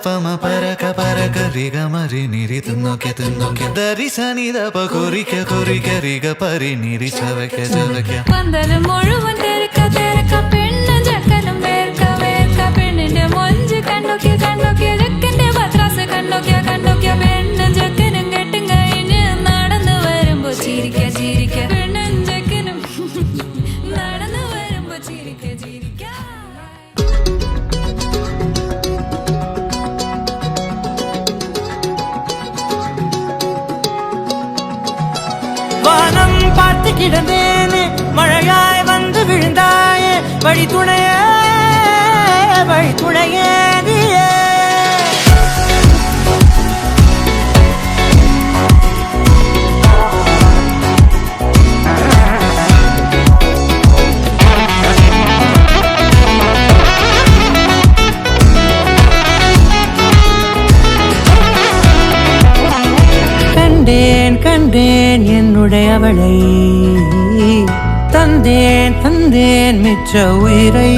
Pama paraka paraka riga mari niri tunnoke dari sani da pa korika riga pari niri chavakya pandalu muluvan terka penna jakkanum verka penninte monju kannoke jakkante batrasa kannoke penna jakkanum kettunga ine nadannu varumbo chirika penna jakkanum nadannu varumbo chirika வானம் பார்த்து கிடந்தேனே மழையாய் வந்து விழுந்தாயே வழி துணையே நீயே கண்டேன் என்னுடையவளை தந்தேன் மிச்ச உயிரை